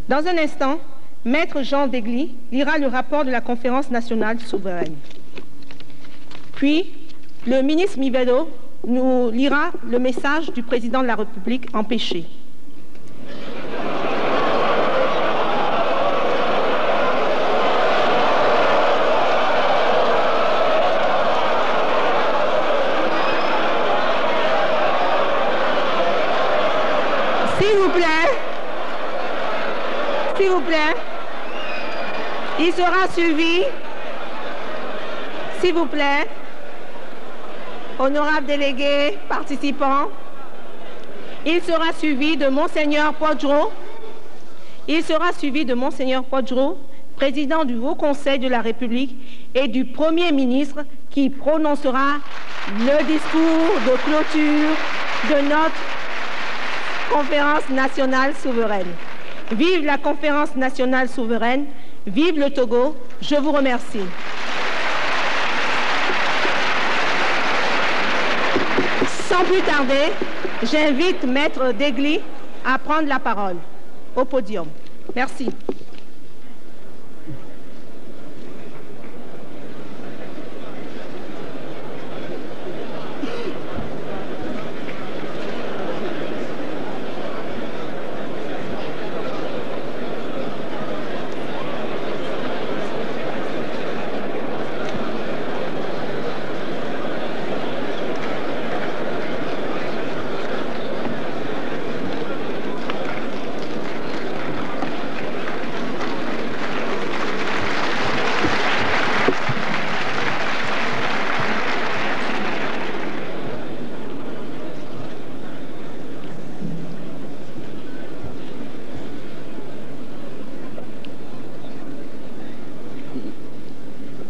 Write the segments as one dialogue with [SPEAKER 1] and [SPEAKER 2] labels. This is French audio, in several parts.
[SPEAKER 1] Dans un instant, Maître Jean Degli lira le rapport de la Conférence nationale souveraine. Puis, le ministre Mivelo nous lira le message du président de la République empêché. S'il vous plaît, il sera suivi, s'il vous plaît, honorables délégués, participants, il sera suivi de Monseigneur Podjro, président du Haut Conseil de la République et du Premier ministre qui prononcera le discours de clôture de notre Conférence nationale souveraine. Vive la Conférence nationale souveraine, vive le Togo, je vous remercie. Sans plus tarder, j'invite Maître Degli à prendre la parole au podium. Merci.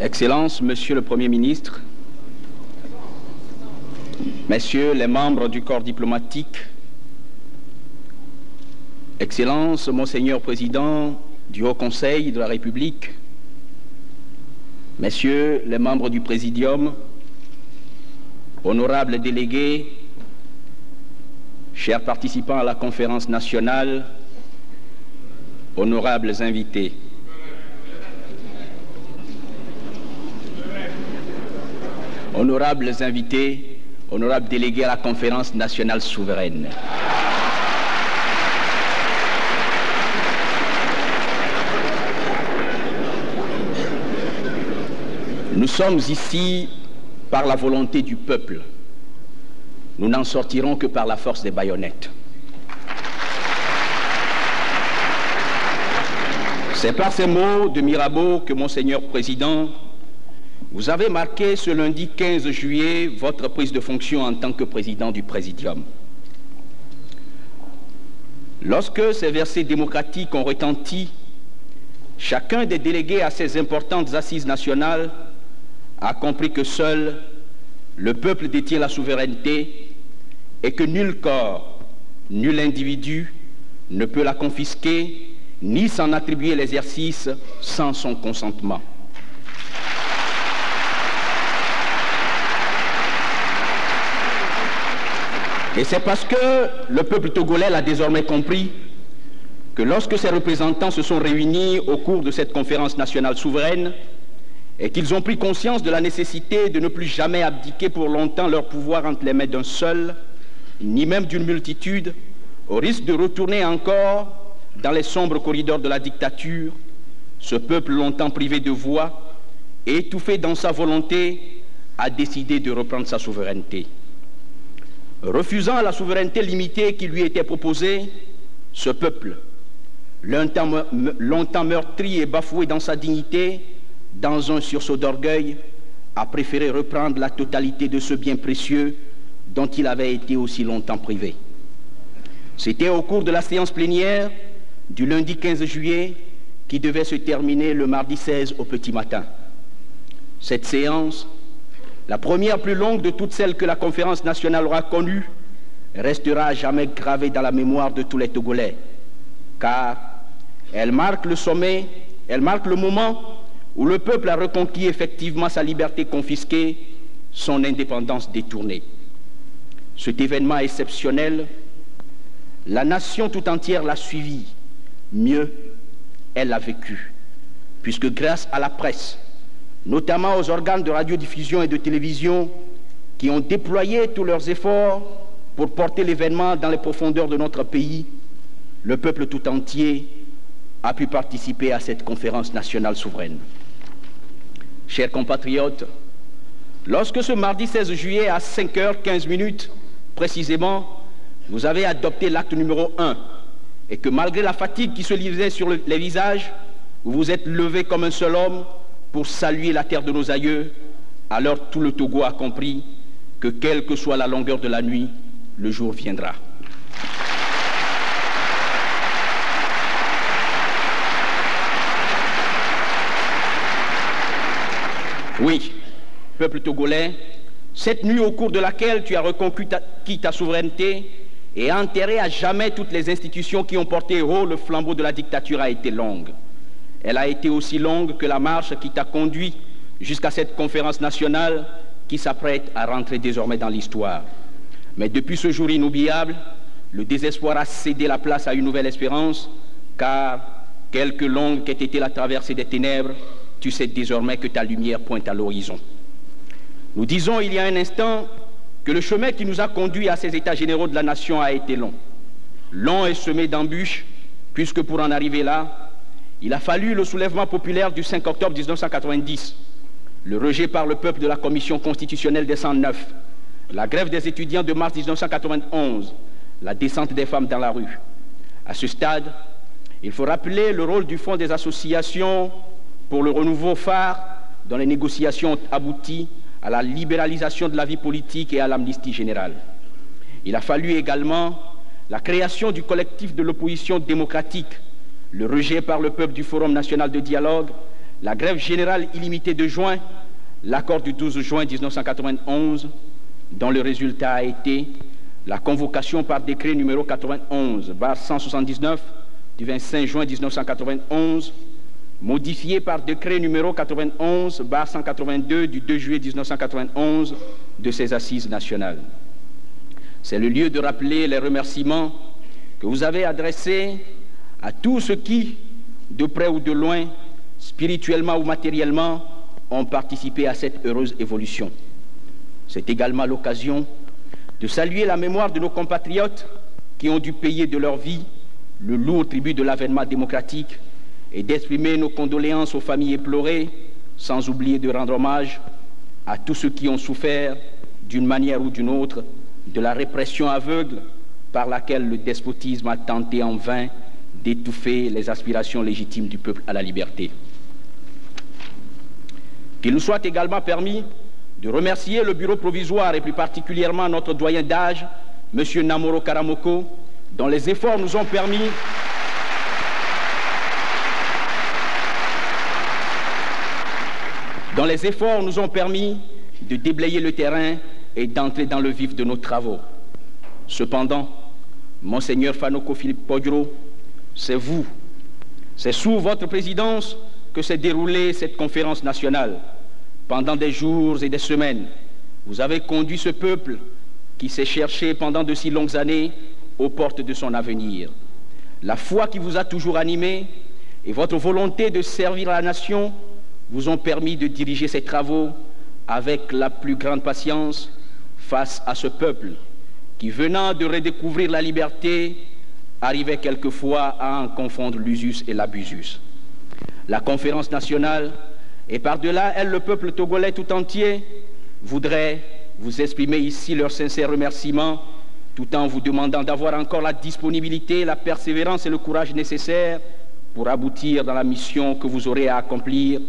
[SPEAKER 2] Excellences, Monsieur le Premier ministre, Messieurs les membres du corps diplomatique, Excellences, Monseigneur Président du Haut Conseil de la République, Messieurs les membres du Présidium, honorables délégués, chers participants à la conférence nationale, honorables invités. Honorables invités, honorables délégués à la conférence nationale souveraine. Nous sommes ici par la volonté du peuple. Nous n'en sortirons que par la force des baïonnettes. C'est par ces mots de Mirabeau que, Monseigneur Président, vous avez marqué ce lundi 15 juillet votre prise de fonction en tant que président du Présidium. Lorsque ces versets démocratiques ont retenti, chacun des délégués à ces importantes assises nationales a compris que seul le peuple détient la souveraineté et que nul corps, nul individu ne peut la confisquer ni s'en attribuer l'exercice sans son consentement. Et c'est parce que le peuple togolais l'a désormais compris que lorsque ses représentants se sont réunis au cours de cette conférence nationale souveraine et qu'ils ont pris conscience de la nécessité de ne plus jamais abdiquer pour longtemps leur pouvoir entre les mains d'un seul, ni même d'une multitude, au risque de retourner encore dans les sombres corridors de la dictature, ce peuple longtemps privé de voix, étouffé dans sa volonté, a décidé de reprendre sa souveraineté. Refusant la souveraineté limitée qui lui était proposée, ce peuple, longtemps meurtri et bafoué dans sa dignité, dans un sursaut d'orgueil, a préféré reprendre la totalité de ce bien précieux dont il avait été aussi longtemps privé. C'était au cours de la séance plénière du lundi 15 juillet qui devait se terminer le mardi 16 au petit matin. Cette séance, la première plus longue de toutes celles que la conférence nationale aura connues, restera à jamais gravée dans la mémoire de tous les Togolais, car elle marque le sommet, elle marque le moment où le peuple a reconquis effectivement sa liberté confisquée, son indépendance détournée. Cet événement exceptionnel, la nation tout entière l'a suivi Mieux, elle l'a vécu, puisque grâce à la presse, notamment aux organes de radiodiffusion et de télévision, qui ont déployé tous leurs efforts pour porter l'événement dans les profondeurs de notre pays, le peuple tout entier a pu participer à cette conférence nationale souveraine. Chers compatriotes, lorsque ce mardi 16 juillet à 5h15 précisément, vous avez adopté l'acte numéro 1 et que malgré la fatigue qui se lisait sur les visages, vous vous êtes levé comme un seul homme pour saluer la terre de nos aïeux, alors tout le Togo a compris que quelle que soit la longueur de la nuit, le jour viendra. Oui, peuple togolais, cette nuit au cours de laquelle tu as reconquis ta souveraineté et enterré à jamais toutes les institutions qui ont porté haut le flambeau de la dictature a été longue. Elle a été aussi longue que la marche qui t'a conduit jusqu'à cette conférence nationale qui s'apprête à rentrer désormais dans l'histoire. Mais depuis ce jour inoubliable, le désespoir a cédé la place à une nouvelle espérance, car, quelque longue qu'ait été la traversée des ténèbres, tu sais désormais que ta lumière pointe à l'horizon. Nous disons il y a un instant que le chemin qui nous a conduits à ces états généraux de la nation a été long. Long et semé d'embûches, puisque pour en arriver là, il a fallu le soulèvement populaire du 5 octobre 1990, le rejet par le peuple de la commission constitutionnelle des 109, la grève des étudiants de mars 1991, la descente des femmes dans la rue. À ce stade, il faut rappeler le rôle du Fonds des associations pour le renouveau phare dont les négociations ont abouti à la libéralisation de la vie politique et à l'amnistie générale. Il a fallu également la création du collectif de l'opposition démocratique, le rejet par le peuple du Forum national de dialogue, la grève générale illimitée de juin, l'accord du 12 juin 1991, dont le résultat a été la convocation par décret numéro 91/179 du 25 juin 1991, modifié par décret numéro 91/182 du 2 juillet 1991 de ces assises nationales. C'est le lieu de rappeler les remerciements que vous avez adressés à tous ceux qui, de près ou de loin, spirituellement ou matériellement, ont participé à cette heureuse évolution. C'est également l'occasion de saluer la mémoire de nos compatriotes qui ont dû payer de leur vie le lourd tribut de l'avènement démocratique et d'exprimer nos condoléances aux familles éplorées, sans oublier de rendre hommage à tous ceux qui ont souffert, d'une manière ou d'une autre, de la répression aveugle par laquelle le despotisme a tenté en vain d'étouffer les aspirations légitimes du peuple à la liberté. Qu'il nous soit également permis de remercier le bureau provisoire et plus particulièrement notre doyen d'âge, M. Namoro Karamoko, dont les efforts nous ont permis de déblayer le terrain et d'entrer dans le vif de nos travaux. Cependant, Monseigneur Fanoko Philippe Podjoro, c'est sous votre présidence que s'est déroulée cette conférence nationale. Pendant des jours et des semaines, vous avez conduit ce peuple qui s'est cherché pendant de si longues années aux portes de son avenir. La foi qui vous a toujours animé et votre volonté de servir à la nation vous ont permis de diriger ces travaux avec la plus grande patience face à ce peuple qui, venant de redécouvrir la liberté, arrivait quelquefois à en confondre l'usus et l'abusus. La conférence nationale, et par-delà elle le peuple togolais tout entier, voudrait vous exprimer ici leur sincère remerciement, tout en vous demandant d'avoir encore la disponibilité, la persévérance et le courage nécessaires pour aboutir dans la mission que vous aurez à accomplir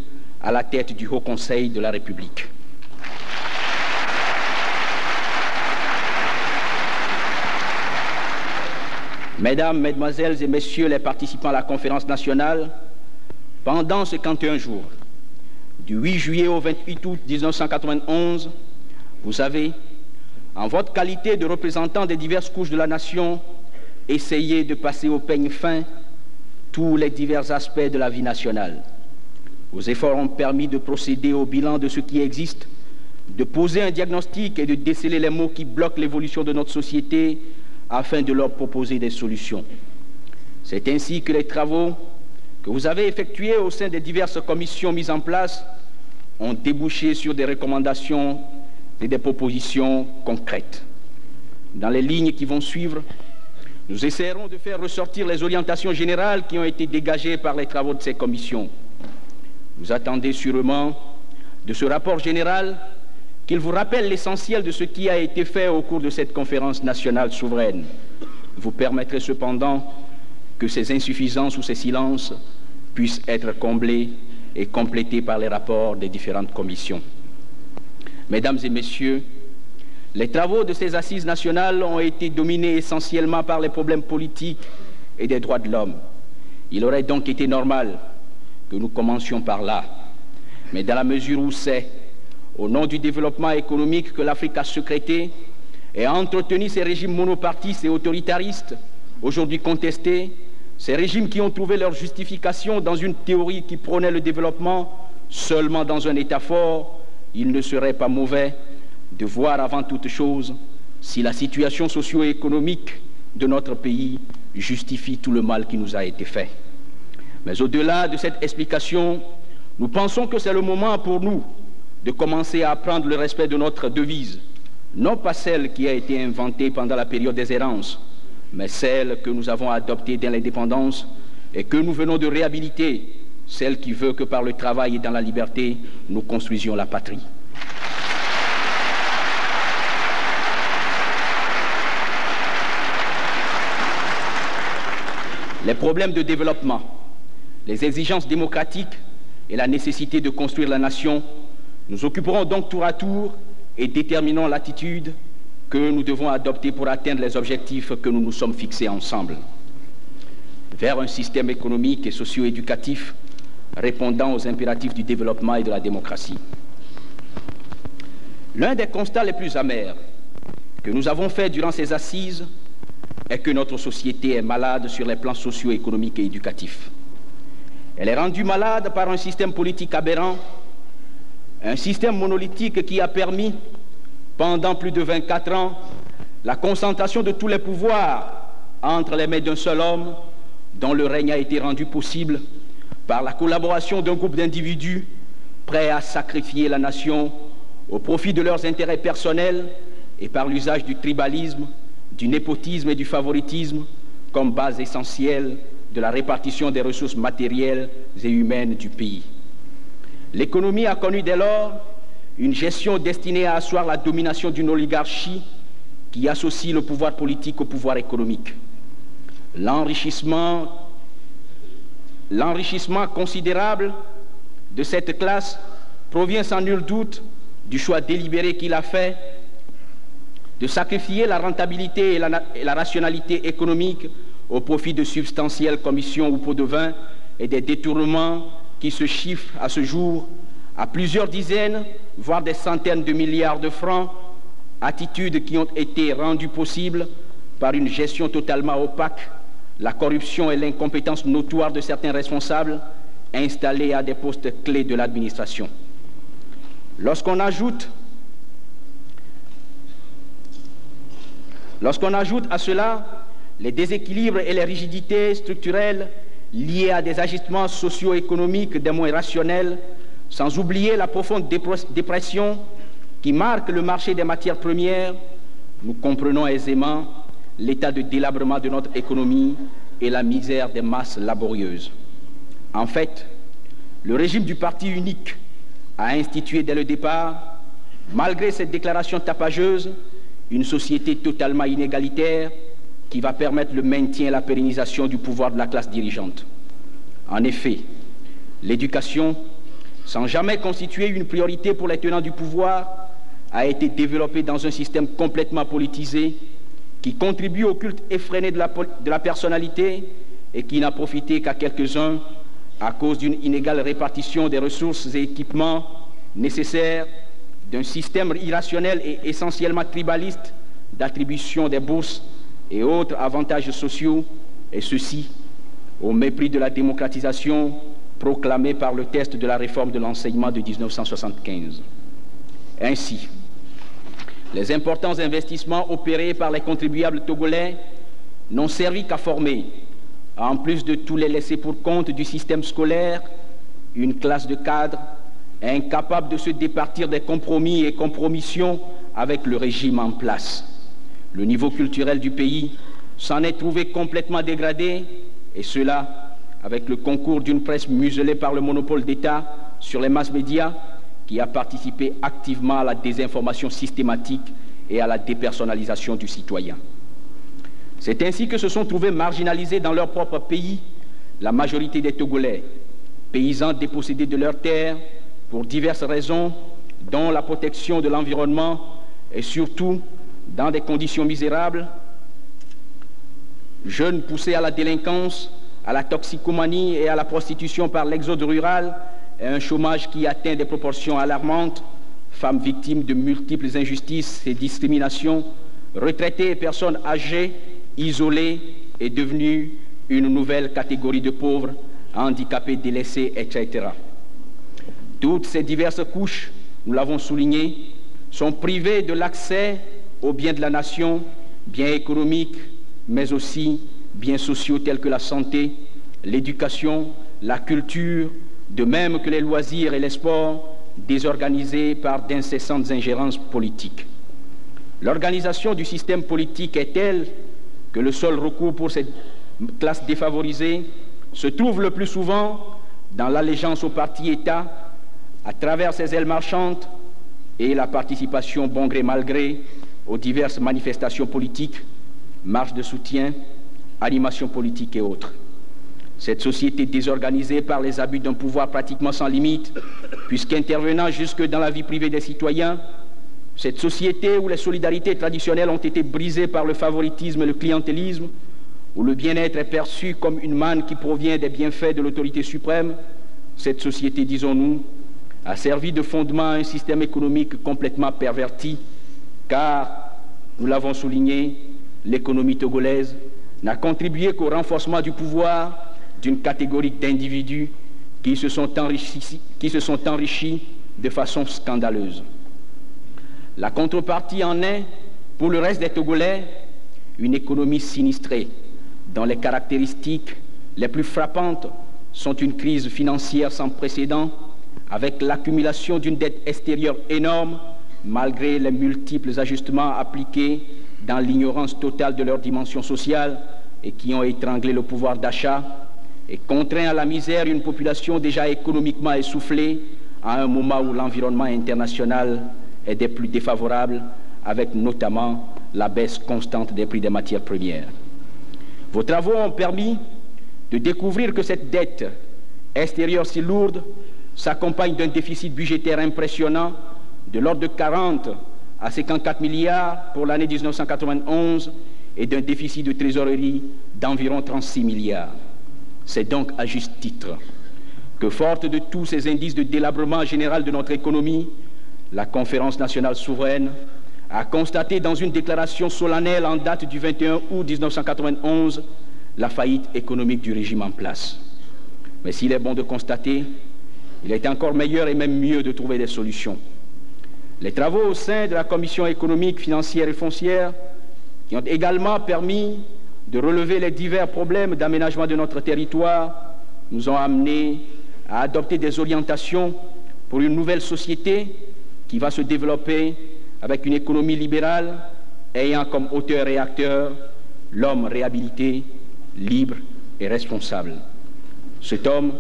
[SPEAKER 2] à la tête du Haut Conseil de la République. Mesdames, Mesdemoiselles et Messieurs les participants à la conférence nationale, pendant 51 jours, du 8 juillet au 28 août 1991, vous avez, en votre qualité de représentant des diverses couches de la nation, essayé de passer au peigne fin tous les divers aspects de la vie nationale. Vos efforts ont permis de procéder au bilan de ce qui existe, de poser un diagnostic et de déceler les maux qui bloquent l'évolution de notre société afin de leur proposer des solutions. C'est ainsi que les travaux que vous avez effectués au sein des diverses commissions mises en place ont débouché sur des recommandations et des propositions concrètes. Dans les lignes qui vont suivre, nous essaierons de faire ressortir les orientations générales qui ont été dégagées par les travaux de ces commissions. Vous attendez sûrement de ce rapport général qu'il vous rappelle l'essentiel de ce qui a été fait au cours de cette conférence nationale souveraine. Vous permettrez cependant que ces insuffisances ou ces silences puissent être comblés et complétés par les rapports des différentes commissions. Mesdames et messieurs, les travaux de ces assises nationales ont été dominés essentiellement par les problèmes politiques et des droits de l'homme. Il aurait donc été normal que nous commencions par là. Mais dans la mesure où c'est au nom du développement économique que l'Afrique a sécrété et a entretenu ces régimes monopartistes et autoritaristes, aujourd'hui contestés, ces régimes qui ont trouvé leur justification dans une théorie qui prônait le développement seulement dans un État fort, il ne serait pas mauvais de voir avant toute chose si la situation socio-économique de notre pays justifie tout le mal qui nous a été fait. Mais au-delà de cette explication, nous pensons que c'est le moment pour nous de commencer à apprendre le respect de notre devise, non pas celle qui a été inventée pendant la période des errances, mais celle que nous avons adoptée dès l'indépendance et que nous venons de réhabiliter, celle qui veut que par le travail et dans la liberté, nous construisions la patrie. Les problèmes de développement, les exigences démocratiques et la nécessité de construire la nation, nous occuperons donc tour à tour et déterminons l'attitude que nous devons adopter pour atteindre les objectifs que nous nous sommes fixés ensemble. Vers un système économique et socio-éducatif répondant aux impératifs du développement et de la démocratie. L'un des constats les plus amers que nous avons fait durant ces assises est que notre société est malade sur les plans socio-économiques et éducatifs. Elle est rendue malade par un système politique aberrant, un système monolithique qui a permis, pendant plus de 24 ans, la concentration de tous les pouvoirs entre les mains d'un seul homme, dont le règne a été rendu possible par la collaboration d'un groupe d'individus prêts à sacrifier la nation au profit de leurs intérêts personnels et par l'usage du tribalisme, du népotisme et du favoritisme comme base essentielle de la répartition des ressources matérielles et humaines du pays. L'économie a connu dès lors une gestion destinée à asseoir la domination d'une oligarchie qui associe le pouvoir politique au pouvoir économique. L'enrichissement considérable de cette classe provient sans nul doute du choix délibéré qu'il a fait de sacrifier la rentabilité et la rationalité économique au profit de substantielles commissions ou pots de vin et des détournements qui se chiffrent à ce jour à plusieurs dizaines, voire des centaines de milliards de francs, attitudes qui ont été rendues possibles par une gestion totalement opaque, la corruption et l'incompétence notoire de certains responsables installés à des postes clés de l'administration. Lorsqu'on ajoute à cela les déséquilibres et les rigidités structurelles liées à des agissements socio-économiques des moins rationnels, sans oublier la profonde dépression qui marque le marché des matières premières, nous comprenons aisément l'état de délabrement de notre économie et la misère des masses laborieuses. En fait, le régime du parti unique a institué dès le départ, malgré cette déclaration tapageuse, une société totalement inégalitaire qui va permettre le maintien et la pérennisation du pouvoir de la classe dirigeante. En effet, l'éducation, sans jamais constituer une priorité pour les tenants du pouvoir, a été développée dans un système complètement politisé qui contribue au culte effréné de la personnalité et qui n'a profité qu'à quelques-uns à cause d'une inégale répartition des ressources et équipements nécessaires, d'un système irrationnel et essentiellement tribaliste d'attribution des bourses et autres avantages sociaux, et ceci au mépris de la démocratisation proclamée par le test de la réforme de l'enseignement de 1975. Ainsi, les importants investissements opérés par les contribuables togolais n'ont servi qu'à former, en plus de tous les laissés pour compte du système scolaire, une classe de cadres incapable de se départir des compromis et compromissions avec le régime en place. Le niveau culturel du pays s'en est trouvé complètement dégradé, et cela avec le concours d'une presse muselée par le monopole d'État sur les masses médias, qui a participé activement à la désinformation systématique et à la dépersonnalisation du citoyen. C'est ainsi que se sont trouvés marginalisés dans leur propre pays la majorité des Togolais, paysans dépossédés de leurs terres pour diverses raisons, dont la protection de l'environnement et surtout dans des conditions misérables, jeunes poussés à la délinquance, à la toxicomanie et à la prostitution par l'exode rural, et un chômage qui atteint des proportions alarmantes, femmes victimes de multiples injustices et discriminations, retraités et personnes âgées, isolées et devenues une nouvelle catégorie de pauvres, handicapés, délaissés, etc. Toutes ces diverses couches, nous l'avons souligné, sont privées de l'accès aux biens de la nation, biens économiques, mais aussi biens sociaux tels que la santé, l'éducation, la culture, de même que les loisirs et les sports, désorganisés par d'incessantes ingérences politiques. L'organisation du système politique est telle que le seul recours pour cette classe défavorisée se trouve le plus souvent dans l'allégeance au parti-État, à travers ses ailes marchandes et la participation bon gré mal gré aux diverses manifestations politiques, marches de soutien, animations politiques et autres. Cette société désorganisée par les abus d'un pouvoir pratiquement sans limite, puisqu'intervenant jusque dans la vie privée des citoyens, cette société où les solidarités traditionnelles ont été brisées par le favoritisme et le clientélisme, où le bien-être est perçu comme une manne qui provient des bienfaits de l'autorité suprême, cette société, disons-nous, a servi de fondement à un système économique complètement perverti, car, nous l'avons souligné, l'économie togolaise n'a contribué qu'au renforcement du pouvoir d'une catégorie d'individus qui se sont enrichis de façon scandaleuse. La contrepartie en est, pour le reste des Togolais, une économie sinistrée, dont les caractéristiques les plus frappantes sont une crise financière sans précédent, avec l'accumulation d'une dette extérieure énorme, malgré les multiples ajustements appliqués dans l'ignorance totale de leur dimension sociale et qui ont étranglé le pouvoir d'achat et contraint à la misère une population déjà économiquement essoufflée à un moment où l'environnement international est des plus défavorables, avec notamment la baisse constante des prix des matières premières. Vos travaux ont permis de découvrir que cette dette extérieure si lourde s'accompagne d'un déficit budgétaire impressionnant de l'ordre de 40 à 54 milliards pour l'année 1991 et d'un déficit de trésorerie d'environ 36 milliards. C'est donc à juste titre que, forte de tous ces indices de délabrement général de notre économie, la Conférence nationale souveraine a constaté dans une déclaration solennelle en date du 21 août 1991 la faillite économique du régime en place. Mais s'il est bon de constater, il est encore meilleur et même mieux de trouver des solutions. Les travaux au sein de la Commission économique, financière et foncière, qui ont également permis de relever les divers problèmes d'aménagement de notre territoire, nous ont amenés à adopter des orientations pour une nouvelle société qui va se développer avec une économie libérale ayant comme auteur et acteur l'homme réhabilité, libre et responsable. Cet homme,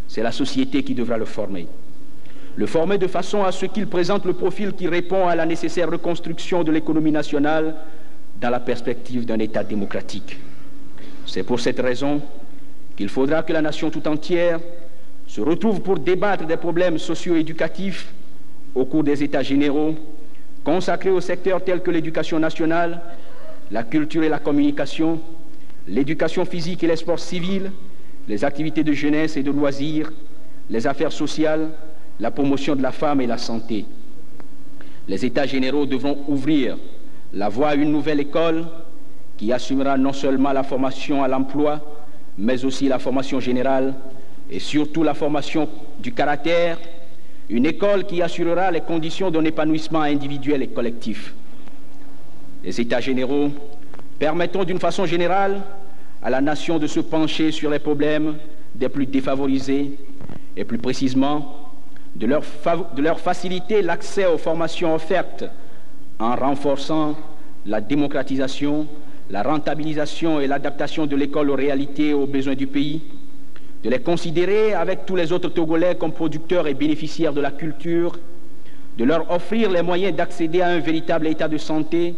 [SPEAKER 2] c'est la société qui devra le former. Le former de façon à ce qu'il présente le profil qui répond à la nécessaire reconstruction de l'économie nationale dans la perspective d'un État démocratique. C'est pour cette raison qu'il faudra que la nation tout entière se retrouve pour débattre des problèmes socio-éducatifs au cours des États généraux, consacrés aux secteurs tels que l'éducation nationale, la culture et la communication, l'éducation physique et les sports civils, les activités de jeunesse et de loisirs, les affaires sociales, la promotion de la femme et la santé. Les États généraux devront ouvrir la voie à une nouvelle école qui assumera non seulement la formation à l'emploi, mais aussi la formation générale et surtout la formation du caractère, une école qui assurera les conditions d'un épanouissement individuel et collectif. Les États généraux permettront d'une façon générale à la nation de se pencher sur les problèmes des plus défavorisés et plus précisément de leur faciliter l'accès aux formations offertes en renforçant la démocratisation, la rentabilisation et l'adaptation de l'école aux réalités et aux besoins du pays, de les considérer avec tous les autres Togolais comme producteurs et bénéficiaires de la culture, de leur offrir les moyens d'accéder à un véritable état de santé,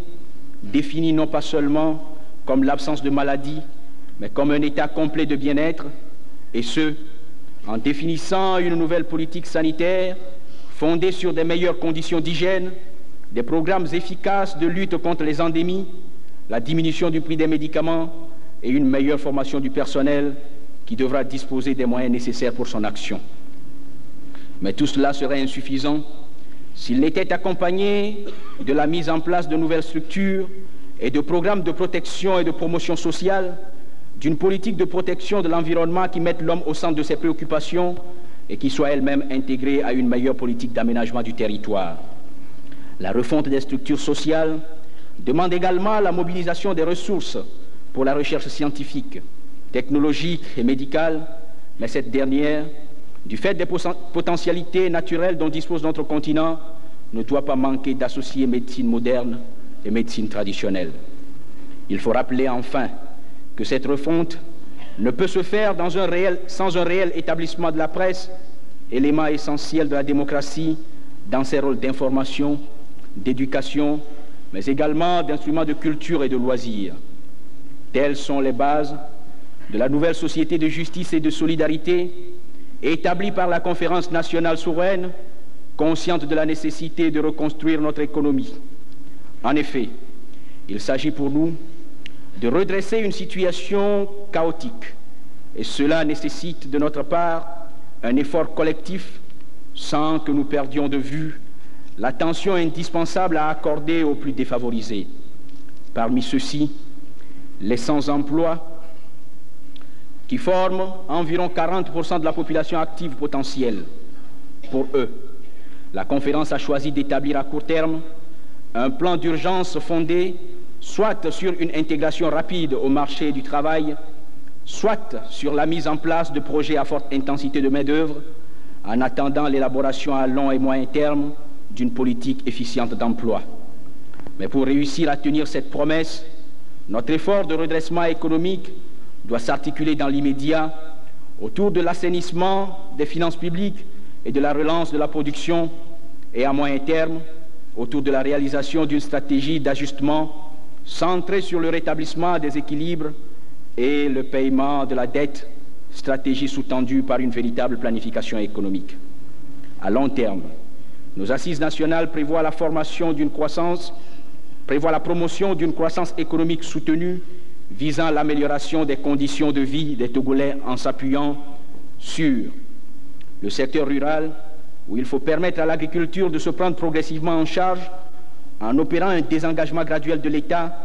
[SPEAKER 2] défini non pas seulement comme l'absence de maladie, mais comme un état complet de bien-être, et ce, en définissant une nouvelle politique sanitaire fondée sur des meilleures conditions d'hygiène, des programmes efficaces de lutte contre les endémies, la diminution du prix des médicaments et une meilleure formation du personnel qui devra disposer des moyens nécessaires pour son action. Mais tout cela serait insuffisant s'il n'était accompagné de la mise en place de nouvelles structures et de programmes de protection et de promotion sociale, d'une politique de protection de l'environnement qui mette l'homme au centre de ses préoccupations et qui soit elle-même intégrée à une meilleure politique d'aménagement du territoire. La refonte des structures sociales demande également la mobilisation des ressources pour la recherche scientifique, technologique et médicale, mais cette dernière, du fait des potentialités naturelles dont dispose notre continent, ne doit pas manquer d'associer médecine moderne et médecine traditionnelle. Il faut rappeler enfin que cette refonte ne peut se faire sans un réel établissement de la presse, élément essentiel de la démocratie dans ses rôles d'information, d'éducation, mais également d'instruments de culture et de loisirs. Telles sont les bases de la nouvelle société de justice et de solidarité établie par la Conférence nationale souveraine, consciente de la nécessité de reconstruire notre économie. En effet, il s'agit pour nous de redresser une situation chaotique, et cela nécessite de notre part un effort collectif sans que nous perdions de vue l'attention indispensable à accorder aux plus défavorisés. Parmi ceux-ci, les sans-emploi, qui forment environ 40% de la population active potentielle. Pour eux, la conférence a choisi d'établir à court terme un plan d'urgence fondé soit sur une intégration rapide au marché du travail, soit sur la mise en place de projets à forte intensité de main-d'œuvre, en attendant l'élaboration à long et moyen terme d'une politique efficiente d'emploi. Mais pour réussir à tenir cette promesse, notre effort de redressement économique doit s'articuler dans l'immédiat autour de l'assainissement des finances publiques et de la relance de la production, et à moyen terme autour de la réalisation d'une stratégie d'ajustement centrée sur le rétablissement des équilibres et le paiement de la dette, stratégie sous-tendue par une véritable planification économique. À long terme, nos assises nationales prévoient la promotion d'une croissance économique soutenue visant l'amélioration des conditions de vie des Togolais en s'appuyant sur le secteur rural, où il faut permettre à l'agriculture de se prendre progressivement en charge en opérant un désengagement graduel de l'État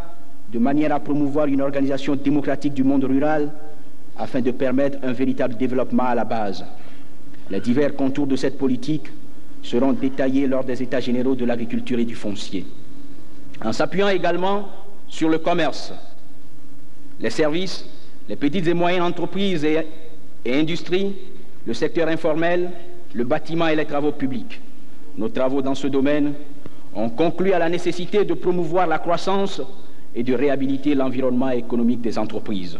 [SPEAKER 2] de manière à promouvoir une organisation démocratique du monde rural afin de permettre un véritable développement à la base. Les divers contours de cette politique seront détaillés lors des États généraux de l'agriculture et du foncier. En s'appuyant également sur le commerce, les services, les petites et moyennes entreprises et industries, le secteur informel, le bâtiment et les travaux publics. Nos travaux dans ce domaine ont conclu à la nécessité de promouvoir la croissance et de réhabiliter l'environnement économique des entreprises.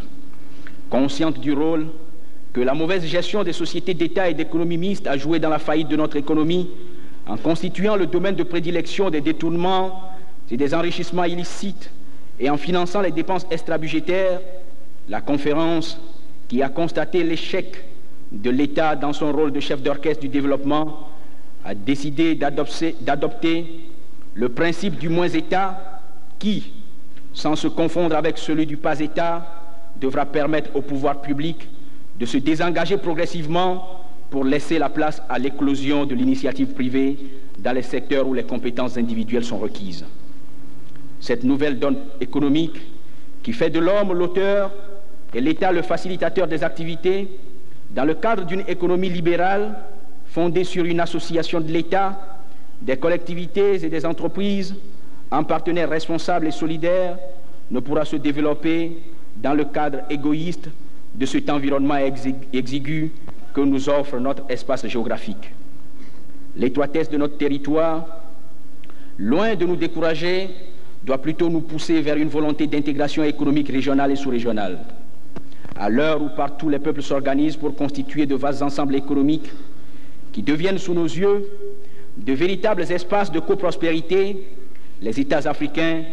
[SPEAKER 2] Consciente du rôle que la mauvaise gestion des sociétés d'État et d'économie mixte a joué dans la faillite de notre économie, en constituant le domaine de prédilection des détournements et des enrichissements illicites, et en finançant les dépenses extrabudgétaires, la conférence, qui a constaté l'échec de l'État dans son rôle de chef d'orchestre du développement, a décidé d'adopter le principe du moins-État qui, sans se confondre avec celui du pas-État, devra permettre au pouvoir public de se désengager progressivement pour laisser la place à l'éclosion de l'initiative privée dans les secteurs où les compétences individuelles sont requises. Cette nouvelle donne économique qui fait de l'homme l'auteur et l'État le facilitateur des activités, dans le cadre d'une économie libérale fondée sur une association de l'État, des collectivités et des entreprises en partenaires responsables et solidaires, ne pourra se développer dans le cadre égoïste de cet environnement exigu que nous offre notre espace géographique. L'étroitesse de notre territoire, loin de nous décourager, doit plutôt nous pousser vers une volonté d'intégration économique régionale et sous-régionale. À l'heure où partout les peuples s'organisent pour constituer de vastes ensembles économiques qui deviennent sous nos yeux de véritables espaces de coprospérité, les États africains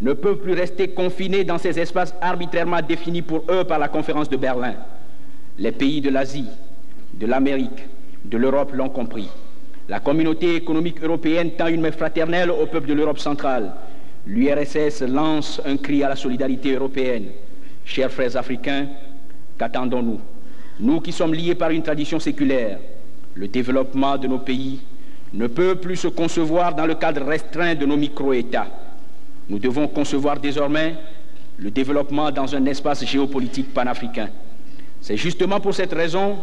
[SPEAKER 2] ne peuvent plus rester confinés dans ces espaces arbitrairement définis pour eux par la conférence de Berlin. Les pays de l'Asie, de l'Amérique, de l'Europe l'ont compris. La communauté économique européenne tend une main fraternelle au peuple de l'Europe centrale. L'URSS lance un cri à la solidarité européenne. Chers frères africains, qu'attendons-nous? Nous qui sommes liés par une tradition séculaire, le développement de nos pays ne peut plus se concevoir dans le cadre restreint de nos micro-États. Nous devons concevoir désormais le développement dans un espace géopolitique panafricain. C'est justement pour cette raison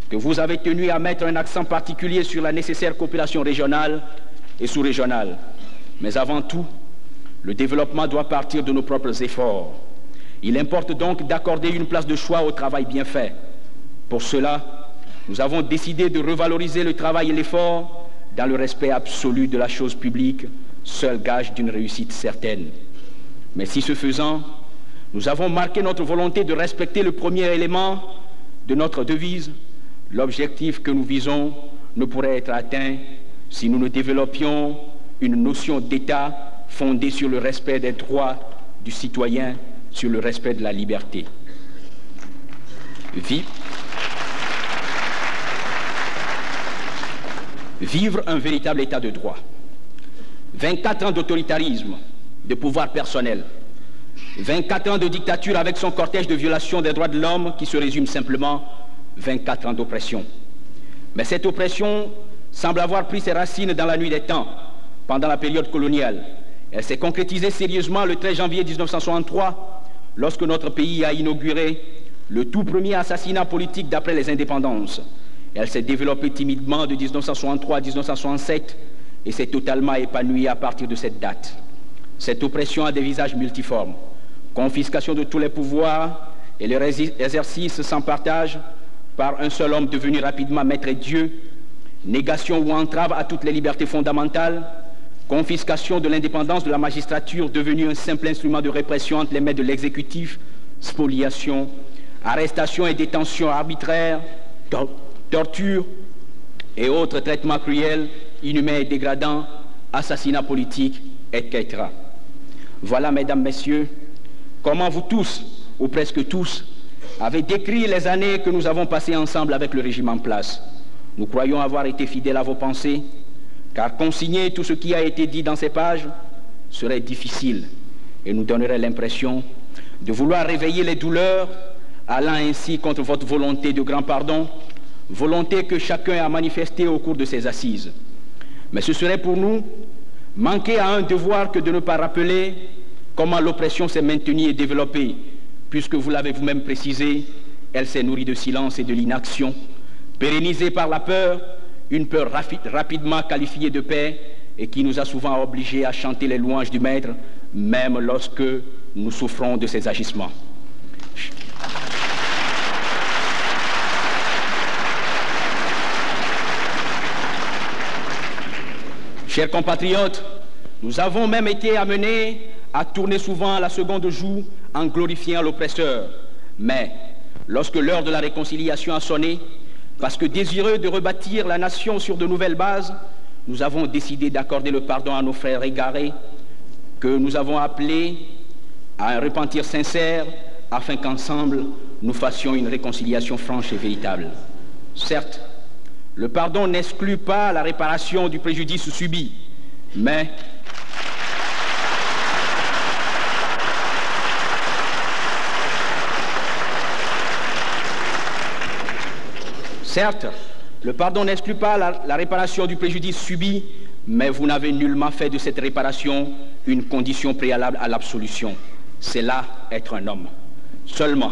[SPEAKER 2] que vous avez tenu à mettre un accent particulier sur la nécessaire coopération régionale et sous-régionale. Mais avant tout, le développement doit partir de nos propres efforts. Il importe donc d'accorder une place de choix au travail bien fait. Pour cela, nous avons décidé de revaloriser le travail et l'effort dans le respect absolu de la chose publique, seul gage d'une réussite certaine. Mais si ce faisant, nous avons marqué notre volonté de respecter le premier élément de notre devise, l'objectif que nous visons ne pourrait être atteint si nous ne développions une notion d'État fondée sur le respect des droits du citoyen, sur le respect de la liberté. Vivre un véritable état de droit. 24 ans d'autoritarisme, de pouvoir personnel. 24 ans de dictature avec son cortège de violations des droits de l'homme qui se résume simplement 24 ans d'oppression. Mais cette oppression semble avoir pris ses racines dans la nuit des temps, pendant la période coloniale. Elle s'est concrétisée sérieusement le 13 janvier 1963, lorsque notre pays a inauguré le tout premier assassinat politique d'après les indépendances. Elle s'est développée timidement de 1963 à 1967 et s'est totalement épanouie à partir de cette date. Cette oppression a des visages multiformes. Confiscation de tous les pouvoirs et leur exercice sans partage par un seul homme devenu rapidement maître et Dieu, négation ou entrave à toutes les libertés fondamentales, confiscation de l'indépendance de la magistrature devenue un simple instrument de répression entre les mains de l'exécutif, spoliation, arrestation et détention arbitraire, torture et autres traitements cruels, inhumains et dégradants, assassinats politiques, etc. Voilà, mesdames, messieurs, comment vous tous, ou presque tous, avez décrit les années que nous avons passées ensemble avec le régime en place. Nous croyons avoir été fidèles à vos pensées, car consigner tout ce qui a été dit dans ces pages serait difficile et nous donnerait l'impression de vouloir réveiller les douleurs, allant ainsi contre votre volonté de grand pardon, volonté que chacun a manifestée au cours de ses assises. Mais ce serait pour nous manquer à un devoir que de ne pas rappeler comment l'oppression s'est maintenue et développée, puisque vous l'avez vous-même précisé, elle s'est nourrie de silence et de l'inaction, pérennisée par la peur, une peur rapidement qualifiée de paix et qui nous a souvent obligés à chanter les louanges du Maître, même lorsque nous souffrons de ses agissements. Chers compatriotes, nous avons même été amenés à tourner souvent la seconde joue en glorifiant l'oppresseur. Mais lorsque l'heure de la réconciliation a sonné, parce que désireux de rebâtir la nation sur de nouvelles bases, nous avons décidé d'accorder le pardon à nos frères égarés, que nous avons appelés à un repentir sincère, afin qu'ensemble, nous fassions une réconciliation franche et véritable. Certes, le pardon n'exclut pas la réparation du préjudice subi, mais certes, le pardon n'exclut pas la réparation du préjudice subi, mais vous n'avez nullement fait de cette réparation une condition préalable à l'absolution. C'est là être un homme. Seulement,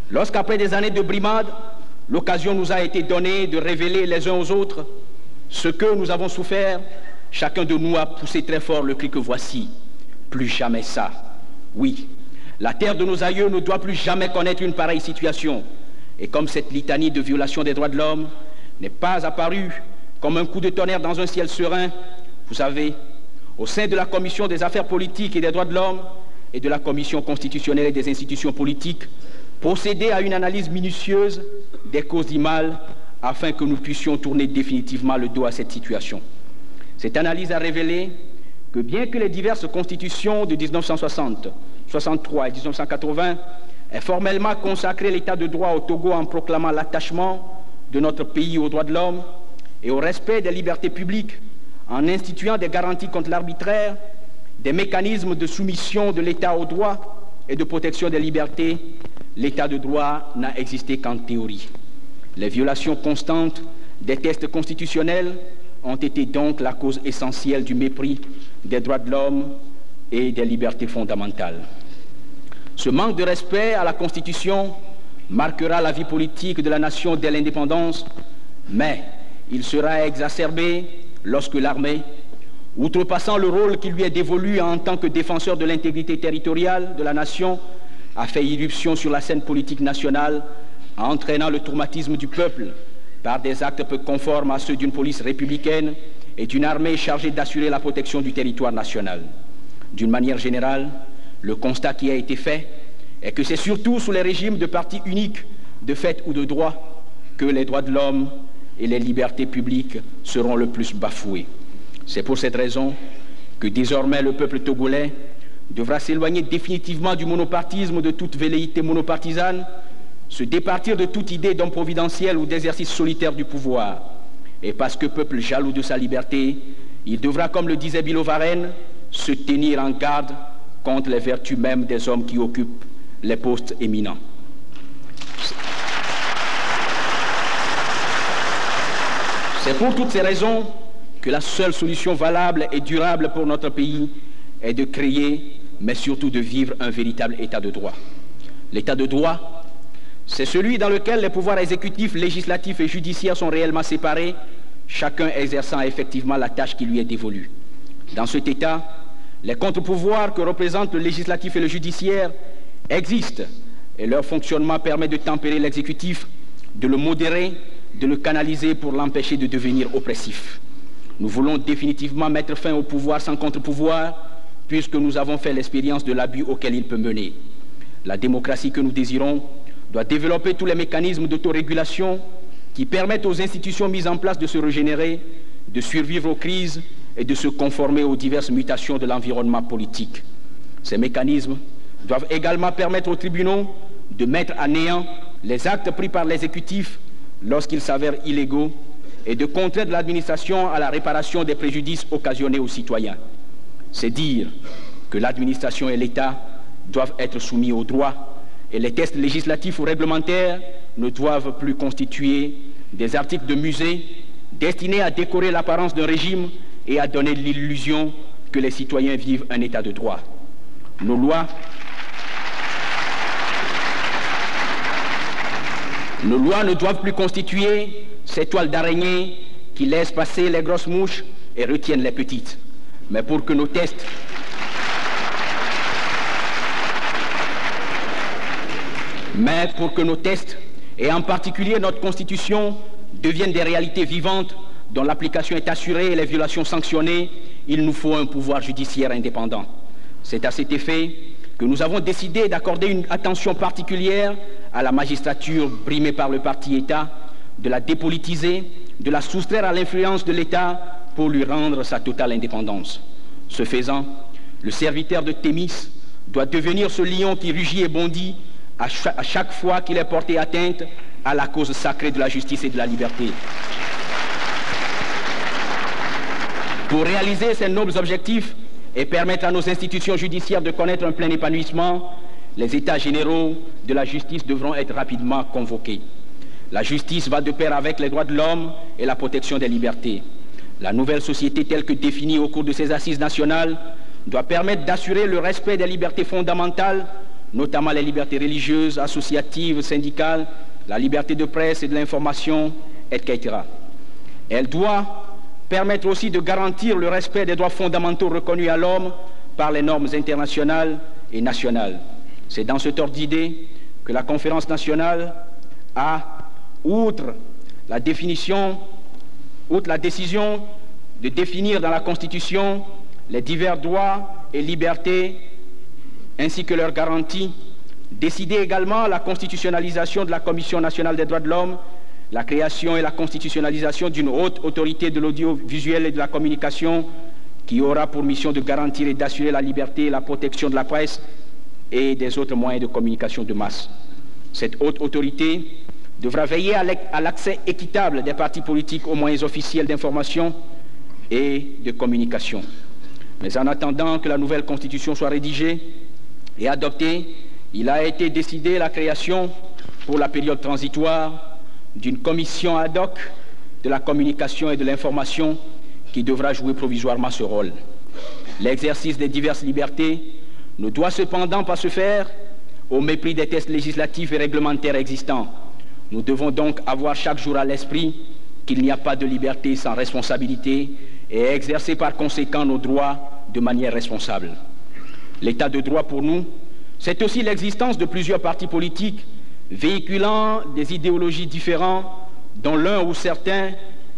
[SPEAKER 2] lorsqu'après des années de brimade, l'occasion nous a été donnée de révéler les uns aux autres ce que nous avons souffert, chacun de nous a poussé très fort le cri que voici. Plus jamais ça. Oui, La terre de nos aïeux ne doit plus jamais connaître une pareille situation. Et comme cette litanie de violation des droits de l'homme n'est pas apparue comme un coup de tonnerre dans un ciel serein, vous savez, au sein de la Commission des affaires politiques et des droits de l'homme et de la Commission constitutionnelle et des institutions politiques, procéder à une analyse minutieuse des causes du mal afin que nous puissions tourner définitivement le dos à cette situation. Cette analyse a révélé que bien que les diverses constitutions de 1960, 63 et 1980 aient formellement consacré l'état de droit au Togo en proclamant l'attachement de notre pays aux droits de l'homme et au respect des libertés publiques, en instituant des garanties contre l'arbitraire, des mécanismes de soumission de l'État au droit et de protection des libertés, l'état de droit n'a existé qu'en théorie. Les violations constantes des textes constitutionnels ont été donc la cause essentielle du mépris des droits de l'homme et des libertés fondamentales. Ce manque de respect à la Constitution marquera la vie politique de la nation dès l'indépendance, mais il sera exacerbé lorsque l'armée, outrepassant le rôle qui lui est dévolu en tant que défenseur de l'intégrité territoriale de la nation, a fait irruption sur la scène politique nationale, entraînant le traumatisme du peuple par des actes peu conformes à ceux d'une police républicaine et d'une armée chargée d'assurer la protection du territoire national. D'une manière générale, le constat qui a été fait est que c'est surtout sous les régimes de parti unique, de fait ou de droit, que les droits de l'homme et les libertés publiques seront le plus bafoués. C'est pour cette raison que désormais le peuple togolais devra s'éloigner définitivement du monopartisme, de toute velléité monopartisane, se départir de toute idée d'homme providentiel ou d'exercice solitaire du pouvoir. Et parce que peuple jaloux de sa liberté, il devra, comme le disait Bill O'Varenne, se tenir en garde contre les vertus mêmes des hommes qui occupent les postes éminents. C'est pour toutes ces raisons que la seule solution valable et durable pour notre pays est de créer, mais surtout de vivre un véritable état de droit. L'état de droit, c'est celui dans lequel les pouvoirs exécutifs, législatifs et judiciaires sont réellement séparés, chacun exerçant effectivement la tâche qui lui est dévolue. Dans cet état, les contre-pouvoirs que représentent le législatif et le judiciaire existent et leur fonctionnement permet de tempérer l'exécutif, de le modérer, de le canaliser pour l'empêcher de devenir oppressif. Nous voulons définitivement mettre fin au pouvoir sans contre-pouvoir, puisque nous avons fait l'expérience de l'abus auquel il peut mener. La démocratie que nous désirons doit développer tous les mécanismes d'autorégulation qui permettent aux institutions mises en place de se régénérer, de survivre aux crises et de se conformer aux diverses mutations de l'environnement politique. Ces mécanismes doivent également permettre aux tribunaux de mettre à néant les actes pris par l'exécutif lorsqu'ils s'avèrent illégaux et de contraindre l'administration à la réparation des préjudices occasionnés aux citoyens. C'est dire que l'administration et l'État doivent être soumis au droit et les textes législatifs ou réglementaires ne doivent plus constituer des articles de musée destinés à décorer l'apparence d'un régime et à donner l'illusion que les citoyens vivent un état de droit. Nos lois ne doivent plus constituer ces toiles d'araignée qui laissent passer les grosses mouches et retiennent les petites. Mais pour que nos textes et en particulier notre Constitution deviennent des réalités vivantes dont l'application est assurée et les violations sanctionnées, il nous faut un pouvoir judiciaire indépendant. C'est à cet effet que nous avons décidé d'accorder une attention particulière à la magistrature brimée par le parti État, de la dépolitiser, de la soustraire à l'influence de l'État pour lui rendre sa totale indépendance. Ce faisant, le serviteur de Thémis doit devenir ce lion qui rugit et bondit à chaque fois qu'il est porté atteinte à la cause sacrée de la justice et de la liberté. Pour réaliser ces nobles objectifs et permettre à nos institutions judiciaires de connaître un plein épanouissement, les États généraux de la justice devront être rapidement convoqués. La justice va de pair avec les droits de l'homme et la protection des libertés. La nouvelle société telle que définie au cours de ces assises nationales doit permettre d'assurer le respect des libertés fondamentales, notamment les libertés religieuses, associatives, syndicales, la liberté de presse et de l'information, etc. Elle doit permettre aussi de garantir le respect des droits fondamentaux reconnus à l'homme par les normes internationales et nationales. C'est dans cet ordre d'idée que la conférence nationale a, outre la décision de définir dans la Constitution les divers droits et libertés ainsi que leurs garanties, décidé également la constitutionnalisation de la Commission nationale des droits de l'homme, la création et la constitutionnalisation d'une haute autorité de l'audiovisuel et de la communication qui aura pour mission de garantir et d'assurer la liberté et la protection de la presse et des autres moyens de communication de masse. Cette haute autorité devra veiller à l'accès équitable des partis politiques aux moyens officiels d'information et de communication. Mais en attendant que la nouvelle Constitution soit rédigée et adoptée, il a été décidé la création, pour la période transitoire, d'une commission ad hoc de la communication et de l'information qui devra jouer provisoirement ce rôle. L'exercice des diverses libertés ne doit cependant pas se faire au mépris des textes législatifs et réglementaires existants. Nous devons donc avoir chaque jour à l'esprit qu'il n'y a pas de liberté sans responsabilité et exercer par conséquent nos droits de manière responsable. L'état de droit pour nous, c'est aussi l'existence de plusieurs partis politiques véhiculant des idéologies différentes dont l'un ou certains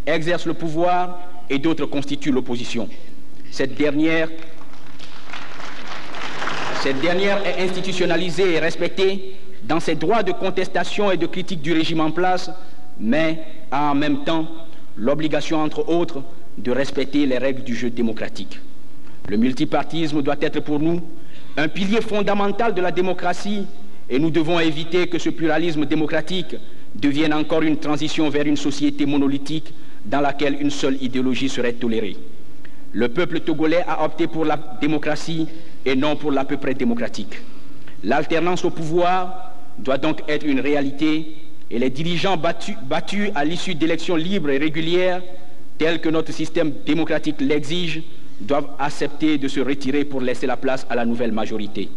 [SPEAKER 2] exercent le pouvoir et d'autres constituent l'opposition. Cette dernière est institutionnalisée et respectée dans ses droits de contestation et de critique du régime en place, mais a en même temps l'obligation, entre autres, de respecter les règles du jeu démocratique. Le multipartisme doit être pour nous un pilier fondamental de la démocratie et nous devons éviter que ce pluralisme démocratique devienne encore une transition vers une société monolithique dans laquelle une seule idéologie serait tolérée. Le peuple togolais a opté pour la démocratie et non pour l'à peu près démocratique. L'alternance au pouvoir doit donc être une réalité et les dirigeants battus à l'issue d'élections libres et régulières, telles que notre système démocratique l'exige, doivent accepter de se retirer pour laisser la place à la nouvelle majorité.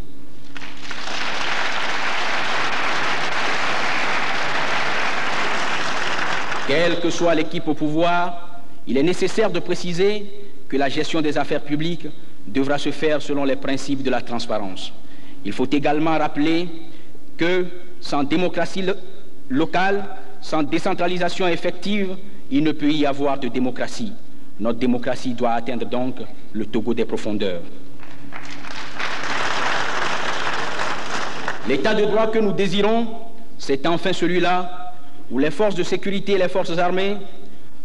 [SPEAKER 2] Quelle que soit l'équipe au pouvoir, il est nécessaire de préciser que la gestion des affaires publiques devra se faire selon les principes de la transparence. Il faut également rappeler que sans démocratie locale, sans décentralisation effective, il ne peut y avoir de démocratie. Notre démocratie doit atteindre donc le Togo des profondeurs. L'état de droit que nous désirons, c'est enfin celui-là où les forces de sécurité et les forces armées,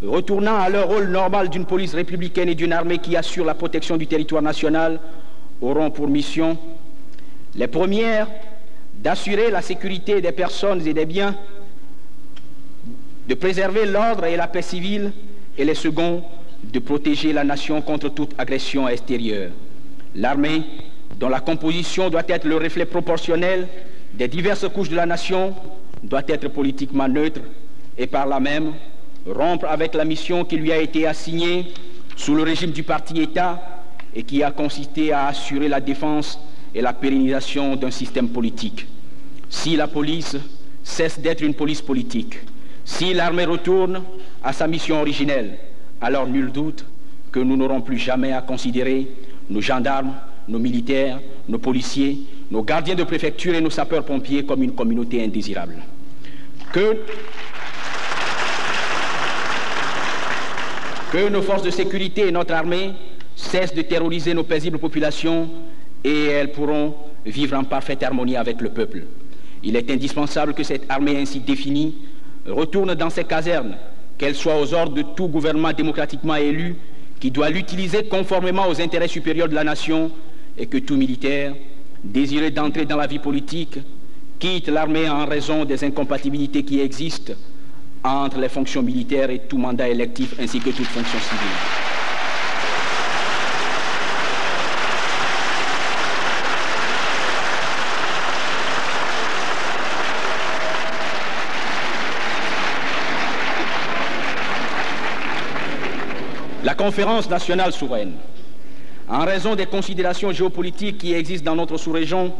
[SPEAKER 2] retournant à leur rôle normal d'une police républicaine et d'une armée qui assure la protection du territoire national, auront pour mission les premières d'assurer la sécurité des personnes et des biens, de préserver l'ordre et la paix civile, et les seconds de protéger la nation contre toute agression extérieure. L'armée, dont la composition doit être le reflet proportionnel des diverses couches de la nation, doit être politiquement neutre et par là même rompre avec la mission qui lui a été assignée sous le régime du parti-État et qui a consisté à assurer la défense et la pérennisation d'un système politique. Si la police cesse d'être une police politique, si l'armée retourne à sa mission originelle, alors nul doute que nous n'aurons plus jamais à considérer nos gendarmes, nos militaires, nos policiers, nos gardiens de préfecture et nos sapeurs-pompiers comme une communauté indésirable. Que nos forces de sécurité et notre armée cessent de terroriser nos paisibles populations et elles pourront vivre en parfaite harmonie avec le peuple. Il est indispensable que cette armée ainsi définie retourne dans ses casernes, qu'elle soit aux ordres de tout gouvernement démocratiquement élu qui doit l'utiliser conformément aux intérêts supérieurs de la nation et que tout militaire, désireux d'entrer dans la vie politique, quitte l'armée en raison des incompatibilités qui existent entre les fonctions militaires et tout mandat électif ainsi que toute fonction civile. La conférence nationale souveraine, en raison des considérations géopolitiques qui existent dans notre sous-région,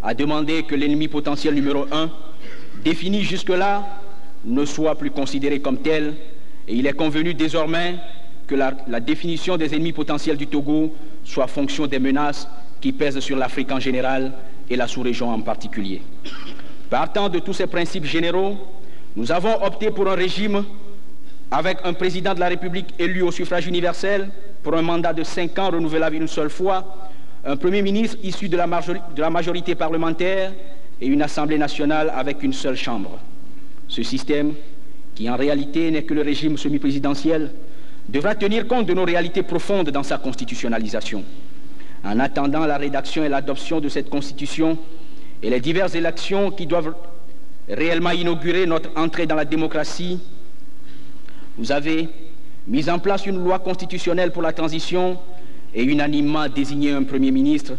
[SPEAKER 2] a demandé que l'ennemi potentiel numéro 1, défini jusque-là, ne soit plus considéré comme tel, et il est convenu désormais que la définition des ennemis potentiels du Togo soit fonction des menaces qui pèsent sur l'Afrique en général et la sous-région en particulier. Partant de tous ces principes généraux, nous avons opté pour un régime avec un président de la République élu au suffrage universel pour un mandat de 5 ans renouvelable une seule fois, un Premier ministre issu de la majorité parlementaire et une Assemblée nationale avec une seule chambre. Ce système, qui en réalité n'est que le régime semi-présidentiel, devra tenir compte de nos réalités profondes dans sa constitutionnalisation. En attendant la rédaction et l'adoption de cette Constitution et les diverses élections qui doivent réellement inaugurer notre entrée dans la démocratie, vous avez mis en place une loi constitutionnelle pour la transition et unanimement désigné un Premier ministre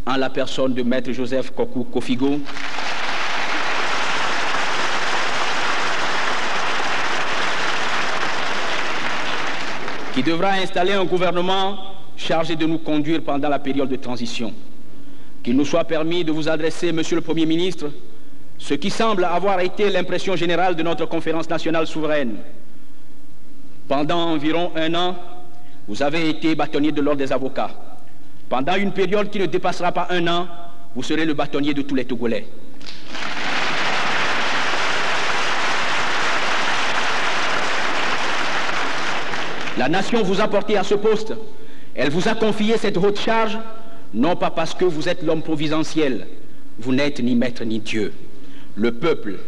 [SPEAKER 2] en la personne de Maître Joseph Kokou Kofigo, qui devra installer un gouvernement chargé de nous conduire pendant la période de transition. Qu'il nous soit permis de vous adresser, Monsieur le Premier ministre, ce qui semble avoir été l'impression générale de notre conférence nationale souveraine. Pendant environ 1 an, vous avez été bâtonnier de l'ordre des avocats. Pendant une période qui ne dépassera pas 1 an, vous serez le bâtonnier de tous les Togolais. La nation vous a porté à ce poste. Elle vous a confié cette haute charge, non pas parce que vous êtes l'homme providentiel. Vous n'êtes ni maître ni Dieu. Le peuple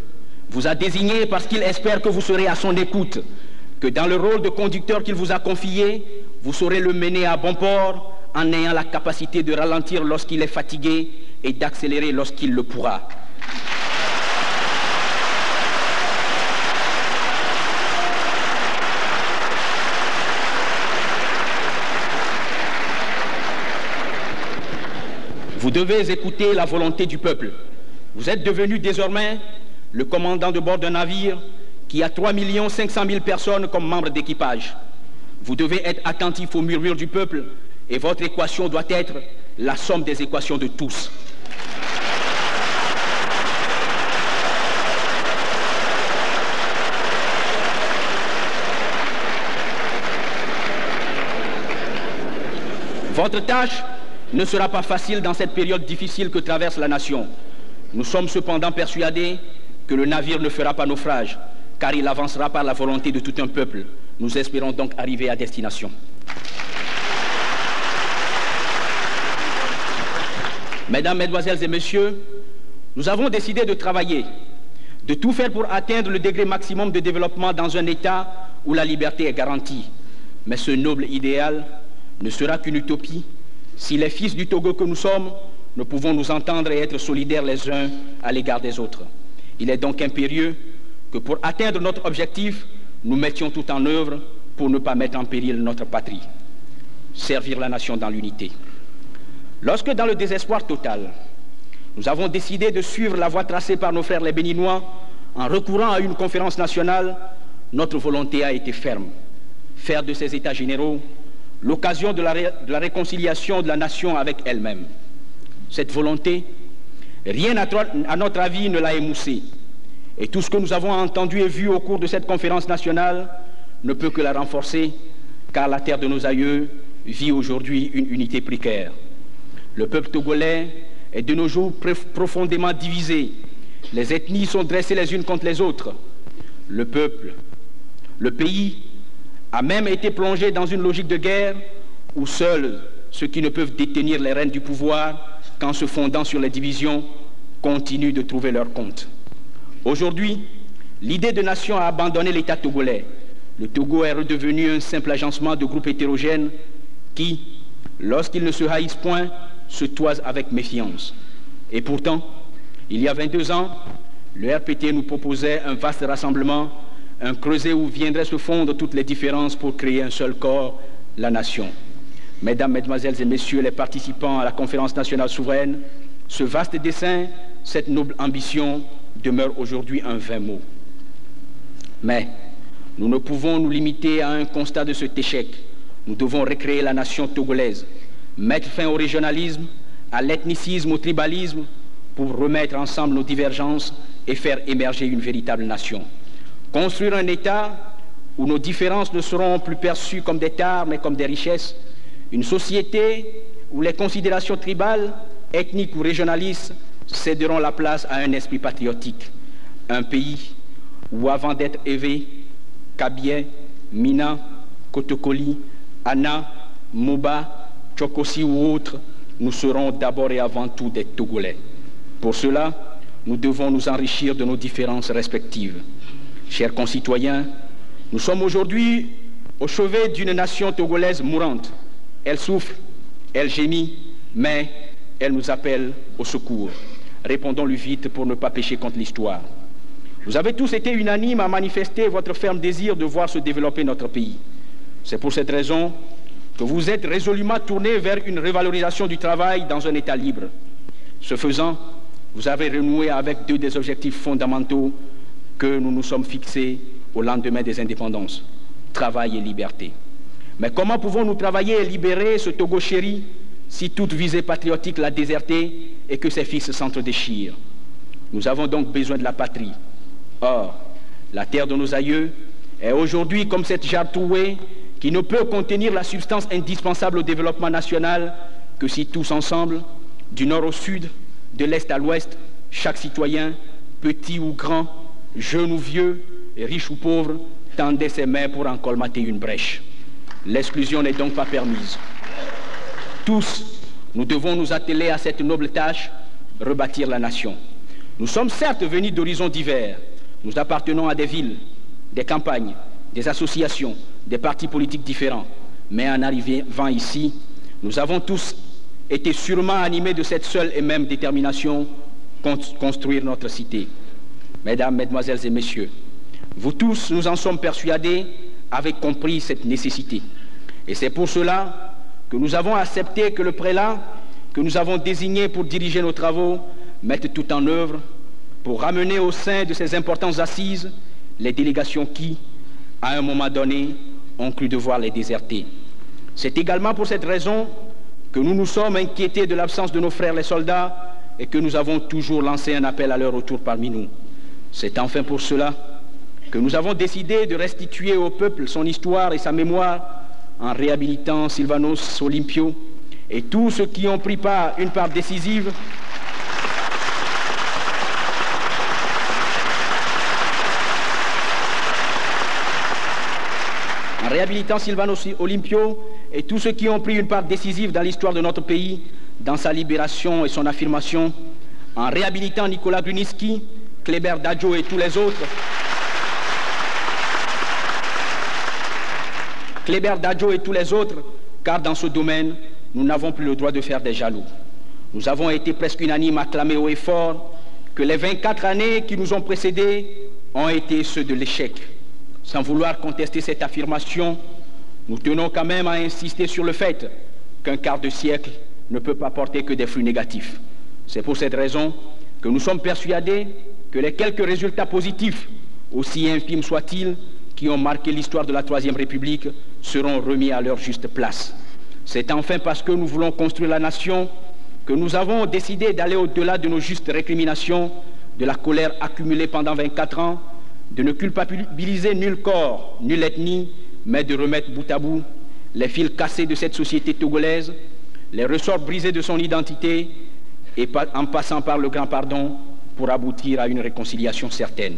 [SPEAKER 2] vous a désigné parce qu'il espère que vous serez à son écoute, que dans le rôle de conducteur qu'il vous a confié, vous saurez le mener à bon port en ayant la capacité de ralentir lorsqu'il est fatigué et d'accélérer lorsqu'il le pourra. Vous devez écouter la volonté du peuple. Vous êtes devenu désormais le commandant de bord d'un navire qui a 3 500 000 personnes comme membres d'équipage. Vous devez être attentif aux murmures du peuple et votre équation doit être la somme des équations de tous. Votre tâche ne sera pas facile dans cette période difficile que traverse la nation. Nous sommes cependant persuadés que le navire ne fera pas naufrage, car il avancera par la volonté de tout un peuple. Nous espérons donc arriver à destination. Mesdames, Mesdemoiselles et Messieurs, nous avons décidé de travailler, de tout faire pour atteindre le degré maximum de développement dans un État où la liberté est garantie. Mais ce noble idéal ne sera qu'une utopie si les fils du Togo que nous sommes ne pouvons nous entendre et être solidaires les uns à l'égard des autres. Il est donc impérieux que pour atteindre notre objectif, nous mettions tout en œuvre pour ne pas mettre en péril notre patrie. Servir la nation dans l'unité. Lorsque, dans le désespoir total, nous avons décidé de suivre la voie tracée par nos frères les Béninois en recourant à une conférence nationale, notre volonté a été ferme. Faire de ces États généraux l'occasion de la réconciliation de la nation avec elle-même. Cette volonté, rien à notre avis ne l'a émoussée. Et tout ce que nous avons entendu et vu au cours de cette conférence nationale ne peut que la renforcer, car la terre de nos aïeux vit aujourd'hui une unité précaire. Le peuple togolais est de nos jours profondément divisé. Les ethnies sont dressées les unes contre les autres. Le peuple, le pays, a même été plongé dans une logique de guerre où seuls ceux qui ne peuvent détenir les rênes du pouvoir, qu'en se fondant sur les divisions, continuent de trouver leur compte. Aujourd'hui, l'idée de nation a abandonné l'État togolais. Le Togo est redevenu un simple agencement de groupes hétérogènes qui, lorsqu'ils ne se haïssent point, se toisent avec méfiance. Et pourtant, il y a 22 ans, le RPT nous proposait un vaste rassemblement, un creuset où viendraient se fondre toutes les différences pour créer un seul corps, la nation. Mesdames, Mesdemoiselles et Messieurs les participants à la conférence nationale souveraine, ce vaste dessein, cette noble ambition demeure aujourd'hui un vain mot. Mais nous ne pouvons nous limiter à un constat de cet échec. Nous devons recréer la nation togolaise, mettre fin au régionalisme, à l'ethnicisme, au tribalisme, pour remettre ensemble nos divergences et faire émerger une véritable nation. Construire un État où nos différences ne seront plus perçues comme des tares, mais comme des richesses. Une société où les considérations tribales ethniques ou régionalistes céderont la place à un esprit patriotique. Un pays où, avant d'être Evé, Kabylie, Mina, Kotokoli, Anna, Moba, Tchokosi ou autres, nous serons d'abord et avant tout des Togolais. Pour cela, nous devons nous enrichir de nos différences respectives. Chers concitoyens, nous sommes aujourd'hui au chevet d'une nation togolaise mourante. Elle souffre, elle gémit, mais elle nous appelle au secours. Répondons-lui vite pour ne pas pécher contre l'histoire. Vous avez tous été unanimes à manifester votre ferme désir de voir se développer notre pays. C'est pour cette raison que vous êtes résolument tournés vers une revalorisation du travail dans un État libre. Ce faisant, vous avez renoué avec deux des objectifs fondamentaux que nous nous sommes fixés au lendemain des indépendances, travail et liberté. Mais comment pouvons-nous travailler et libérer ce Togo chéri si toute visée patriotique l'a déserté et que ses fils s'entre-déchirent? Nous avons donc besoin de la patrie. Or, la terre de nos aïeux est aujourd'hui comme cette jarre trouée qui ne peut contenir la substance indispensable au développement national que si tous ensemble, du nord au sud, de l'est à l'ouest, chaque citoyen, petit ou grand, jeune ou vieux, riche ou pauvre, tendait ses mains pour en colmater une brèche. L'exclusion n'est donc pas permise. Tous, nous devons nous atteler à cette noble tâche, rebâtir la nation. Nous sommes certes venus d'horizons divers. Nous appartenons à des villes, des campagnes, des associations, des partis politiques différents. Mais en arrivant ici, nous avons tous été sûrement animés de cette seule et même détermination, construire notre cité. Mesdames, Mesdemoiselles et Messieurs, vous tous, nous en sommes persuadés, avez compris cette nécessité. Et c'est pour cela que nous avons accepté que le prélat que nous avons désigné pour diriger nos travaux mette tout en œuvre pour ramener au sein de ces importantes assises les délégations qui, à un moment donné, ont cru devoir les déserter. C'est également pour cette raison que nous nous sommes inquiétés de l'absence de nos frères les soldats et que nous avons toujours lancé un appel à leur retour parmi nous. C'est enfin pour cela que nous avons décidé de restituer au peuple son histoire et sa mémoire en réhabilitant Sylvanos Olympio et tous ceux qui ont pris une part décisive une part décisive dans l'histoire de notre pays, dans sa libération et son affirmation, en réhabilitant Nicolas Grunitzky, Kléber Dadjo et tous les autres, car dans ce domaine, nous n'avons plus le droit de faire des jaloux. Nous avons été presque unanimes à clamer haut et fort que les 24 années qui nous ont précédés ont été ceux de l'échec. Sans vouloir contester cette affirmation, nous tenons quand même à insister sur le fait qu'un quart de siècle ne peut pas porter que des fruits négatifs. C'est pour cette raison que nous sommes persuadés que les quelques résultats positifs, aussi infimes soient-ils, qui ont marqué l'histoire de la Troisième République, seront remis à leur juste place. C'est enfin parce que nous voulons construire la nation que nous avons décidé d'aller au-delà de nos justes récriminations, de la colère accumulée pendant 24 ans, de ne culpabiliser nul corps, nulle ethnie, mais de remettre bout à bout les fils cassés de cette société togolaise, les ressorts brisés de son identité, et en passant par le grand pardon pour aboutir à une réconciliation certaine.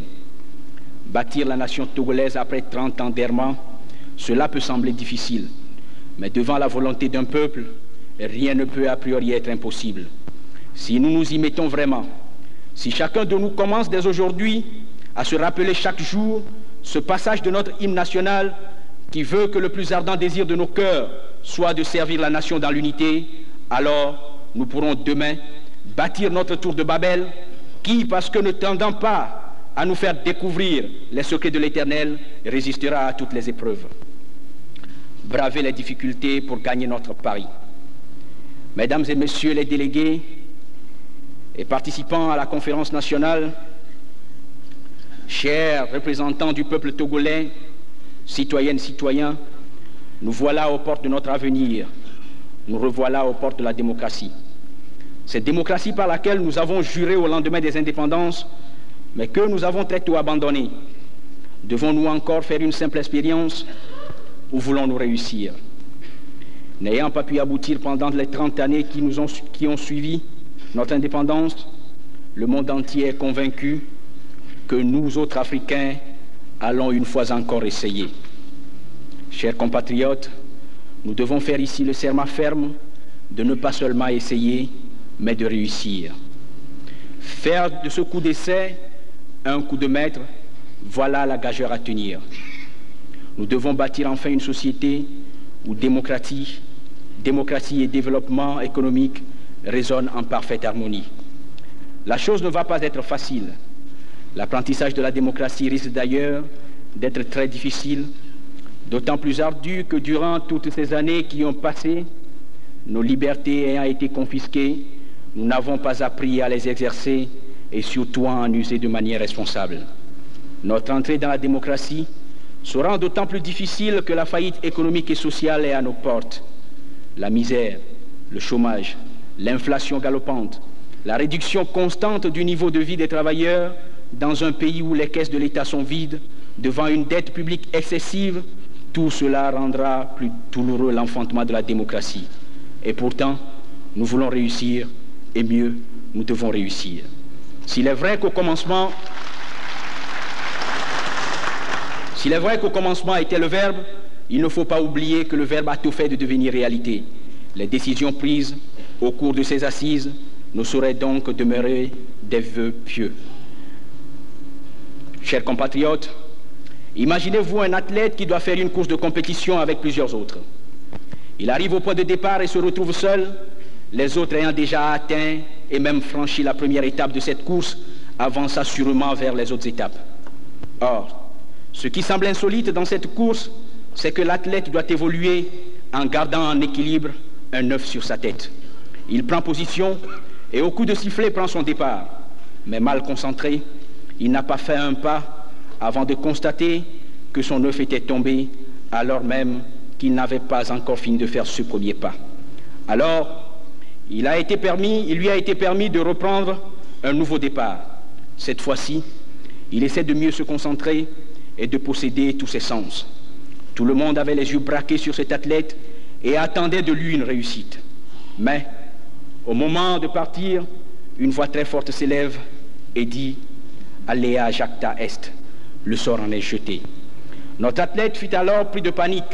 [SPEAKER 2] Bâtir la nation togolaise après 30 ans d'errement, cela peut sembler difficile, mais devant la volonté d'un peuple, rien ne peut a priori être impossible. Si nous nous y mettons vraiment, si chacun de nous commence dès aujourd'hui à se rappeler chaque jour ce passage de notre hymne national qui veut que le plus ardent désir de nos cœurs soit de servir la nation dans l'unité, alors nous pourrons demain bâtir notre tour de Babel qui, parce que ne tendant pas à nous faire découvrir les secrets de l'Éternel, résistera à toutes les épreuves. Braver les difficultés pour gagner notre pari. Mesdames et Messieurs les délégués et participants à la conférence nationale, chers représentants du peuple togolais, citoyennes, citoyens, nous voilà aux portes de notre avenir. Nous revoilà aux portes de la démocratie. Cette démocratie par laquelle nous avons juré au lendemain des indépendances, mais que nous avons très tôt abandonnée. Devons-nous encore faire une simple expérience ou voulons-nous réussir? N'ayant pas pu aboutir pendant les 30 années qui ont suivi, notre indépendance, le monde entier est convaincu que nous, autres Africains, allons une fois encore essayer. Chers compatriotes, nous devons faire ici le serment ferme de ne pas seulement essayer, mais de réussir. Faire de ce coup d'essai un coup de maître, voilà la gageure à tenir. Nous devons bâtir enfin une société où démocratie et développement économique résonnent en parfaite harmonie. La chose ne va pas être facile. L'apprentissage de la démocratie risque d'ailleurs d'être très difficile, d'autant plus ardu que durant toutes ces années qui ont passé, nos libertés ayant été confisquées, nous n'avons pas appris à les exercer et surtout à en user de manière responsable. Notre entrée dans la démocratie sera d'autant plus difficile que la faillite économique et sociale est à nos portes. La misère, le chômage, l'inflation galopante, la réduction constante du niveau de vie des travailleurs dans un pays où les caisses de l'État sont vides, devant une dette publique excessive, tout cela rendra plus douloureux l'enfantement de la démocratie. Et pourtant, nous voulons réussir, et mieux, nous devons réussir. S'il est vrai qu'au commencement était le verbe, il ne faut pas oublier que le verbe a tout fait de devenir réalité. Les décisions prises au cours de ces assises ne sauraient donc demeurer des vœux pieux. Chers compatriotes, imaginez-vous un athlète qui doit faire une course de compétition avec plusieurs autres. Il arrive au point de départ et se retrouve seul, les autres ayant déjà atteint et même franchi la première étape de cette course, avancent assurément vers les autres étapes. Or, ce qui semble insolite dans cette course, c'est que l'athlète doit évoluer en gardant en équilibre un œuf sur sa tête. Il prend position et au coup de sifflet prend son départ. Mais mal concentré, il n'a pas fait un pas avant de constater que son œuf était tombé alors même qu'il n'avait pas encore fini de faire ce premier pas. Alors, il lui a été permis de reprendre un nouveau départ. Cette fois-ci, il essaie de mieux se concentrer et de posséder tous ses sens. Tout le monde avait les yeux braqués sur cet athlète et attendait de lui une réussite. Mais, au moment de partir, une voix très forte s'élève et dit « Alea jacta est », le sort en est jeté. Notre athlète fut alors pris de panique,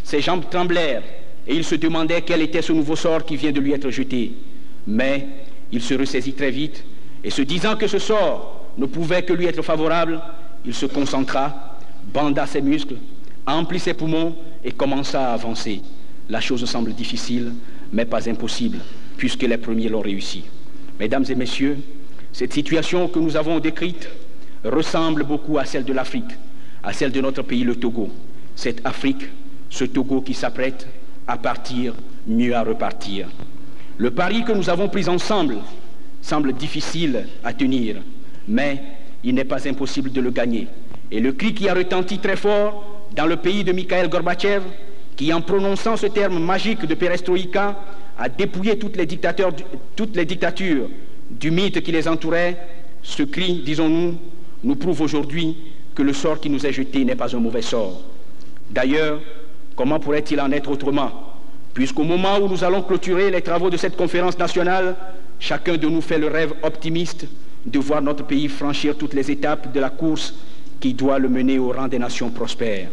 [SPEAKER 2] ses jambes tremblèrent et il se demandait quel était ce nouveau sort qui vient de lui être jeté. Mais il se ressaisit très vite et se disant que ce sort ne pouvait que lui être favorable, il se concentra, banda ses muscles, emplit ses poumons et commença à avancer. La chose semble difficile, mais pas impossible, puisque les premiers l'ont réussi. Mesdames et messieurs, cette situation que nous avons décrite ressemble beaucoup à celle de l'Afrique, à celle de notre pays, le Togo. Cette Afrique, ce Togo qui s'apprête à partir, mieux à repartir. Le pari que nous avons pris ensemble semble difficile à tenir, mais il n'est pas impossible de le gagner. Et le cri qui a retenti très fort dans le pays de Mikhail Gorbatchev, qui en prononçant ce terme magique de perestroïka, a dépouillé toutes les dictatures du mythe qui les entourait, ce cri, disons-nous, nous prouve aujourd'hui que le sort qui nous est jeté n'est pas un mauvais sort. D'ailleurs, comment pourrait-il en être autrement, puisqu'au moment où nous allons clôturer les travaux de cette conférence nationale, chacun de nous fait le rêve optimiste de voir notre pays franchir toutes les étapes de la course qui doit le mener au rang des nations prospères.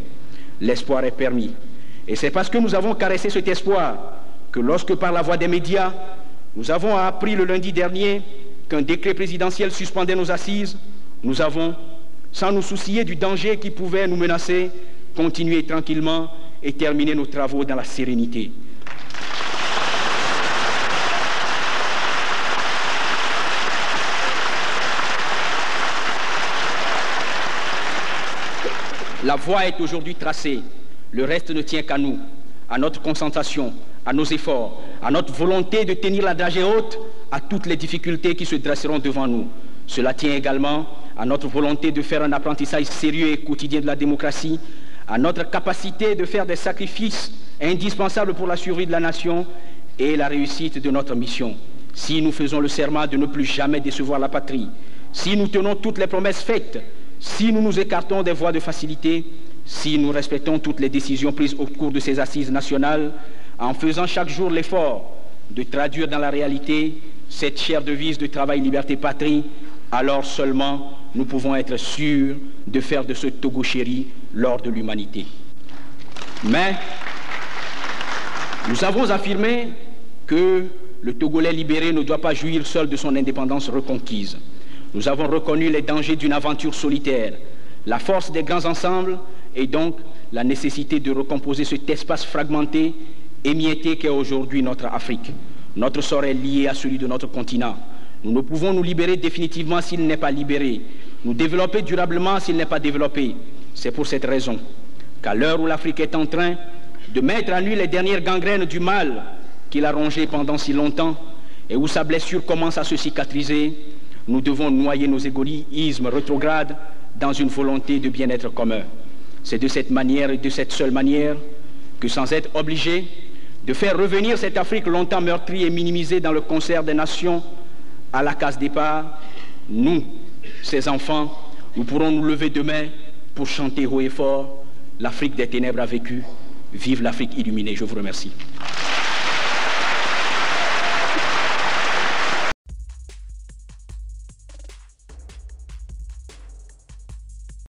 [SPEAKER 2] L'espoir est permis. Et c'est parce que nous avons caressé cet espoir que lorsque par la voie des médias, nous avons appris le lundi dernier qu'un décret présidentiel suspendait nos assises, nous avons, sans nous soucier du danger qui pouvait nous menacer, continué tranquillement et terminé nos travaux dans la sérénité. La voie est aujourd'hui tracée. Le reste ne tient qu'à nous, à notre concentration, à nos efforts, à notre volonté de tenir la dragée haute à toutes les difficultés qui se dresseront devant nous. Cela tient également à notre volonté de faire un apprentissage sérieux et quotidien de la démocratie, à notre capacité de faire des sacrifices indispensables pour la survie de la nation et la réussite de notre mission. Si nous faisons le serment de ne plus jamais décevoir la patrie, si nous tenons toutes les promesses faites, si nous nous écartons des voies de facilité, si nous respectons toutes les décisions prises au cours de ces assises nationales, en faisant chaque jour l'effort de traduire dans la réalité cette chère devise de travail, liberté, patrie, alors seulement nous pouvons être sûrs de faire de ce Togo chéri l'or de l'humanité. Mais nous avons affirmé que le Togolais libéré ne doit pas jouir seul de son indépendance reconquise. Nous avons reconnu les dangers d'une aventure solitaire, la force des grands ensembles et donc la nécessité de recomposer cet espace fragmenté, émietté qu'est aujourd'hui notre Afrique. Notre sort est lié à celui de notre continent. Nous ne pouvons nous libérer définitivement s'il n'est pas libéré, nous développer durablement s'il n'est pas développé. C'est pour cette raison qu'à l'heure où l'Afrique est en train de mettre à nu les dernières gangrènes du mal qu'il a rongé pendant si longtemps et où sa blessure commence à se cicatriser, nous devons noyer nos égoïsmes rétrogrades dans une volonté de bien-être commun. C'est de cette manière et de cette seule manière que, sans être obligés de faire revenir cette Afrique longtemps meurtrie et minimisée dans le concert des nations à la case départ, nous, ses enfants, nous pourrons nous lever demain pour chanter haut et fort: l'Afrique des ténèbres a vécu, vive l'Afrique illuminée. Je vous remercie.